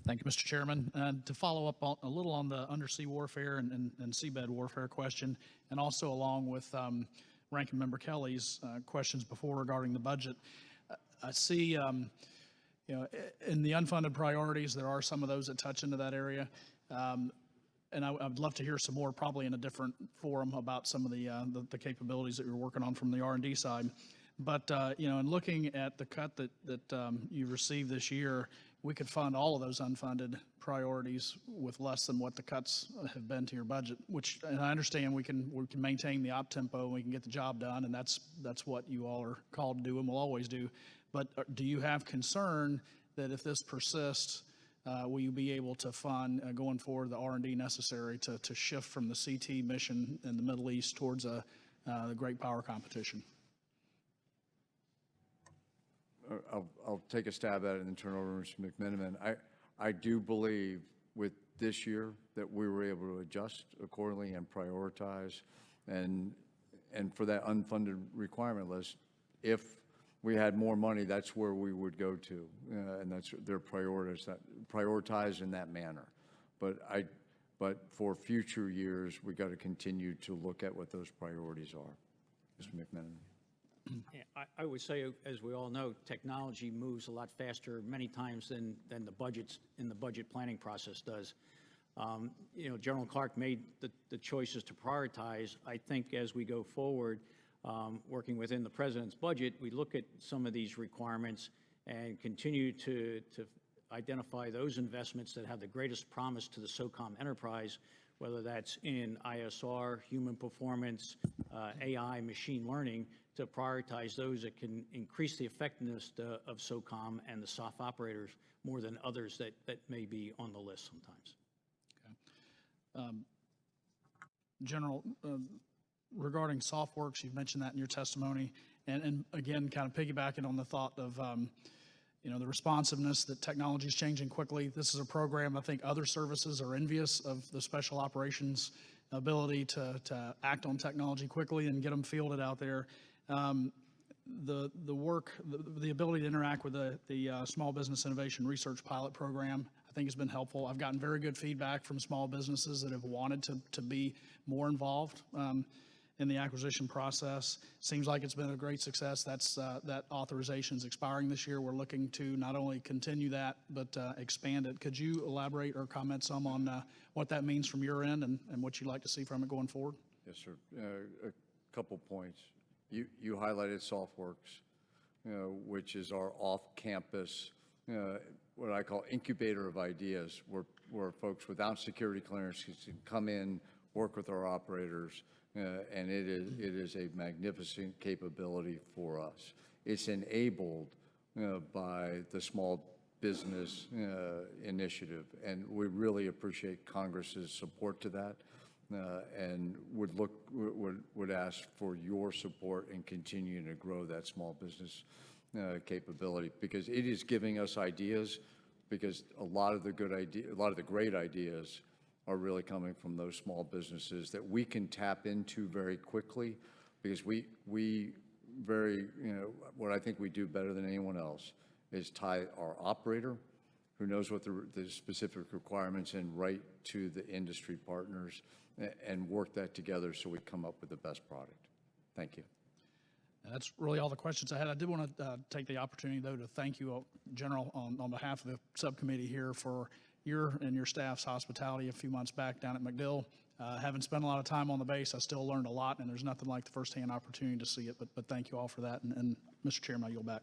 Thank you, Mr. Chairman. And to follow up a little on the undersea warfare and seabed warfare question, and also along with Ranking Member Kelly's questions before regarding the budget, I see, in the unfunded priorities, there are some of those that touch into that area. And I'd love to hear some more, probably in a different forum, about some of the capabilities that you're working on from the R&D side. But in looking at the cut that you received this year, we could fund all of those unfunded priorities with less than what the cuts have been to your budget. And I understand we can maintain the op tempo and we can get the job done, and that's what you all are called to do and will always do. But do you have concern that if this persists, will you be able to fund going forward the R&D necessary to shift from the CT mission in the Middle East towards the great power competition? I'll take a stab at it and turn over to Mr. McMenamin. I do believe with this year that we were able to adjust accordingly and prioritize, and for that unfunded requirement list, if we had more money, that's where we would go to, and that's their prioritize in that manner. But for future years, we got to continue to look at what those priorities are. Mr. McMenamin. Yeah, I would say, as we all know, technology moves a lot faster many times than the budget planning process does. General Clarke made the choices to prioritize. I think as we go forward, working within the President's budget, we look at some of these requirements and continue to identify those investments that have the greatest promise to the SOCOM enterprise, whether that's in ISR, human performance, AI, machine learning, to prioritize those that can increase the effectiveness of SOCOM and the SOF operators more than others that may be on the list sometimes. Okay. General, regarding SoftWorks, you've mentioned that in your testimony, and again, kind of piggybacking on the thought of the responsiveness that technology is changing quickly. This is a program I think other services are envious of, the special operations ability to act on technology quickly and get them fielded out there. The ability to interact with the Small Business Innovation Research Pilot Program, I think has been helpful. I've gotten very good feedback from small businesses that have wanted to be more involved in the acquisition process. Seems like it's been a great success. That authorization is expiring this year. We're looking to not only continue that, but expand it. Could you elaborate or comment some on what that means from your end and what you'd like to see from it going forward? Yes, sir. A couple points. You highlighted SoftWorks, which is our off-campus, what I call incubator of ideas, where folks without security clearance can come in, work with our operators, and it is a magnificent capability for us. It's enabled by the Small Business Initiative, and we really appreciate Congress's support to that. And would ask for your support in continuing to grow that small business capability, because it is giving us ideas, because a lot of the great ideas are really coming from those small businesses that we can tap into very quickly, because we what I think we do better than anyone else is tie our operator, who knows what the specific requirements, and right to the industry partners, and work that together so we come up with the best product. Thank you. That's really all the questions I had. I did want to take the opportunity, though, to thank you, General, on behalf of the subcommittee here for your and your staff's hospitality a few months back down at MacDill. Having spent a lot of time on the base, I still learned a lot, and there's nothing like the firsthand opportunity to see it. But thank you all for that. And Mr. Chairman, I yield back.